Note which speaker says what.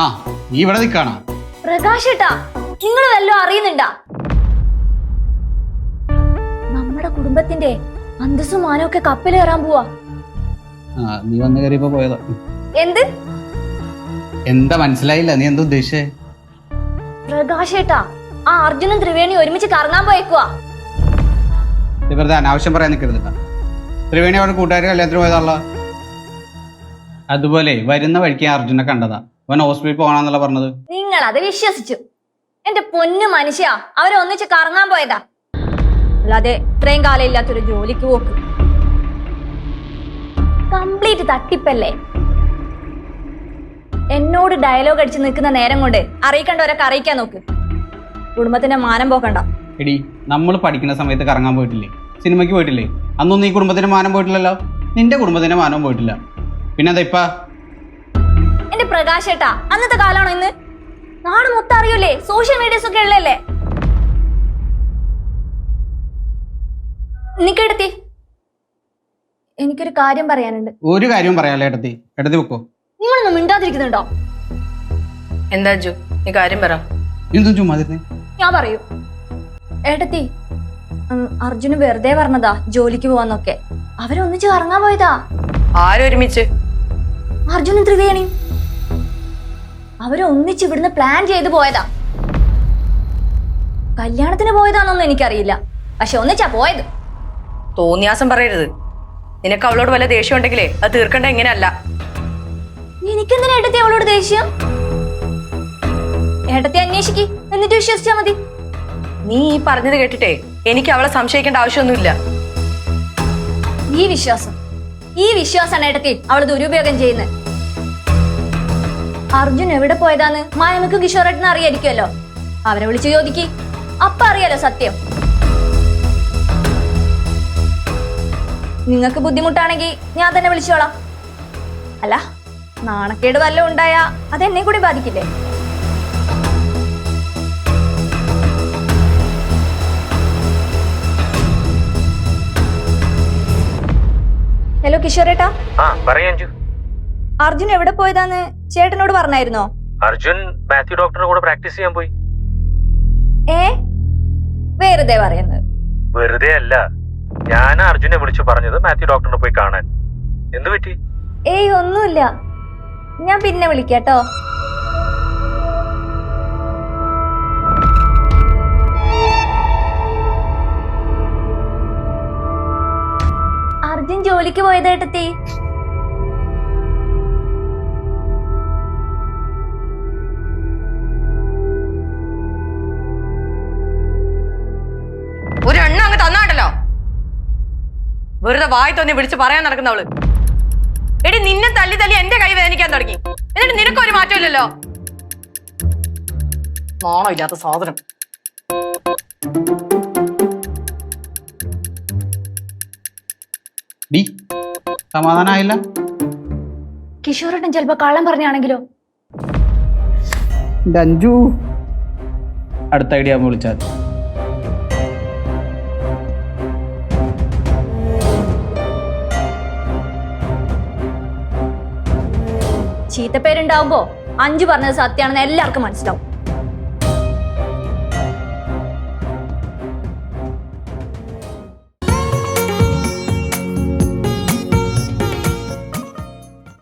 Speaker 1: ആ നീ ഇവിടെ നിൽക്കാണോ?
Speaker 2: പ്രകാശേട്ടാ, നിങ്ങൾ വല്ലതും അറിയുന്നുണ്ടാ? നമ്മുടെ കുടുംബത്തിന്റെ അന്തസ്സും മാനമൊക്കെ കപ്പൽ കയറാൻ പോവാ.
Speaker 1: നീ വന്ന് കയറിയപ്പോ പോയതാ.
Speaker 2: എന്ത്?
Speaker 1: എന്താ മനസ്സിലായില്ല, നീ എന്താ ഉദ്ദേശിച്ചേ?
Speaker 2: പ്രകാശേട്ടാ, ആ അർജുനും ത്രിവേണി ഒരുമിച്ച് കറങ്ങാൻ പോയേക്കുവാ.
Speaker 1: വെറുതെ അനാവശ്യം പറയാൻ നിൽക്കരുത്. ത്രിവേണി അവിടെ കൂട്ടുകാർ കല്യാണത്തിന് പോയതാണല്ലോ. അതുപോലെ വരുന്ന വഴിക്ക് അർജുനെ കണ്ടതാ. അവൻ ഹോസ്പിറ്റലിൽ പോകണമെന്നല്ല പറഞ്ഞത്.
Speaker 2: നിങ്ങൾ അത് വിശ്വസിച്ചു. എന്റെ പൊന്നു മനുഷ്യ, അവരെ ഒന്നിച്ച് കറങ്ങാൻ പോയതാ, അല്ലാതെ ഇത്രയും കാലം ഇല്ലാത്തൊരു ജോലിക്ക് പോക്ക്. കംപ്ലീറ്റ് തട്ടിപ്പല്ലേ. എന്നോട് ഡയലോഗ് അടിച്ച് നിൽക്കുന്ന നേരം കൊണ്ട് അറിയിക്കേണ്ടവരൊക്കെ അറിയിക്കാൻ നോക്ക്. കുടുംബത്തിന്റെ മാനം പോക്കണ്ട.
Speaker 1: എടി, നമ്മൾ പഠിക്കുന്ന സമയത്ത് കറങ്ങാൻ പോയിട്ടില്ലേ? സിനിമയ്ക്ക് പോയിട്ടില്ലേ? അന്നൊന്നും ഈ കുടുംബത്തിന്റെ മാനം പോയിട്ടില്ലല്ലോ. നിന്റെ കുടുംബത്തിന്റെ മാനവും പോയിട്ടില്ല. പിന്നെ എന്താ ഇപ്പ?
Speaker 2: എന്റെ പ്രകാശേട്ടാ, അന്നത്തെ കാലാണോ ഇന്ന്? നാട് മൊത്തം അറിയൂലേ, സോഷ്യൽ മീഡിയസ് ഒക്കെ ഉള്ളല്ലേ. നിക്കെടുത്തി, എനിക്കൊരു കാര്യം പറയാനുണ്ട്.
Speaker 1: ഒരു കാര്യവും പറയാല്ലേ ഏട്ടത്തി. ഏട്ടത്തി വെക്കോ.
Speaker 2: നിങ്ങളൊന്നും മിണ്ടാതിരിക്കുന്നുണ്ടോ?
Speaker 3: എന്താ അഞ്ജു, നീ കാര്യം പറ.
Speaker 1: എന്തും ചുമ്മാതിരുന്നേ.
Speaker 2: ഞാൻ പറയൂ. ഏട്ടത്തി, അർജുന് വെറുതെ പറഞ്ഞതാ ജോലിക്ക് പോവാന്നൊക്കെ. അവരൊന്നിച്ച് കറങ്ങാൻ പോയതാ.
Speaker 3: ആരൊരുമിച്ച്?
Speaker 2: അർജുനും ത്രിവേണിയും അവരൊന്നിച്ച് ഇവിടുന്ന് പ്ലാൻ ചെയ്ത് പോയതാ. കല്യാണത്തിന് പോയതാണെന്നൊന്നും എനിക്കറിയില്ല, പക്ഷെ ഒന്നിച്ചാ പോയത്.
Speaker 3: തോന്നിയാസം പറയരുത്. നിനക്ക് അവളോട് വല്ല ദേഷ്യം ഉണ്ടെങ്കിലേ അത് തീർക്കണ്ട. ഇങ്ങനെയല്ല.
Speaker 2: എനിക്കെന്തിനാ ഏട്ടത്തി അവളോട് ദേഷ്യം? ഏട്ടത്തി അന്വേഷിക്ക്, എന്നിട്ട് വിശ്വസിച്ചാ മതി.
Speaker 3: നീ ഈ പറഞ്ഞത് കേട്ടിട്ടേ എനിക്ക് അവളെ സംശയിക്കേണ്ട ആവശ്യമൊന്നുമില്ല.
Speaker 2: ഈ വിശ്വാസാണ് ഏട്ടത്തി അവള് ദുരുപയോഗം ചെയ്യുന്നത്. അർജുൻ എവിടെ പോയതാന്ന് മായമ്മക്കും കിഷോറേട്ടനും അറിയായിരിക്കുമല്ലോ. അവരെ വിളിച്ച് ചോദിക്ക്, അപ്പ അറിയാലോ സത്യം. നിങ്ങൾക്ക് ബുദ്ധിമുട്ടാണെങ്കിൽ ഞാൻ തന്നെ വിളിച്ചോളാം. അല്ല, നാണക്കേട് വല്ലതും ഉണ്ടായാ അതെന്നെ കൂടി ബാധിക്കില്ലേ? ഹലോ കിഷോറേട്ടാ. അർജുൻ എവിടെ പോയതാന്ന് ചേട്ടനോട് പറഞ്ഞായിരുന്നോ?
Speaker 4: അർജുൻ മാത്യു ഡോക്ടറുടെ കൂടെ പ്രാക്ടീസ് ചെയ്യാൻ പോയി.
Speaker 2: വെറുതെ പറയുന്നത്?
Speaker 4: വെറുതെ അല്ല, ഞാൻ അർജുനെ വിളിച്ചു പറഞ്ഞത് മാത്യു ഡോക്ടറിനെ പോയി കാണാൻ. എന്തു പറ്റി?
Speaker 2: ഒന്നുമില്ല, ഞാൻ പിന്നെ വിളിക്കാട്ടോ. അർജുൻ ജോലിക്ക് പോയതേട്ടത്തി.
Speaker 3: ഒരു എണ്ണ അങ്ങ് തന്നാണ്ടല്ലോ. വെറുതെ വായി തോന്നി വിളിച്ച് പറയാൻ നടക്കുന്നവള്. എടി, നിന്നെ തല്ലി തല്ലി എന്റെ കൈ വേദനിക്കാൻ തുടങ്ങി. എന്നിട്ട് നിനക്കൊരു മാറ്റമില്ലല്ലോ. നാണോ ഇല്ലാത്ത സാധനം.
Speaker 1: സമാധാനായില്ല?
Speaker 2: കിഷോറേട്ടൻ ചിലപ്പോ കള്ളം പറഞ്ഞാണെങ്കിലോ?
Speaker 1: അഞ്ജു, അടുത്ത ഐഡിയ വിളിച്ചാൽ
Speaker 2: ചീത്തപ്പേരുണ്ടാവുമ്പോ അഞ്ചു പറഞ്ഞത് സത്യാണെന്ന് എല്ലാവർക്കും മനസ്സിലാവും.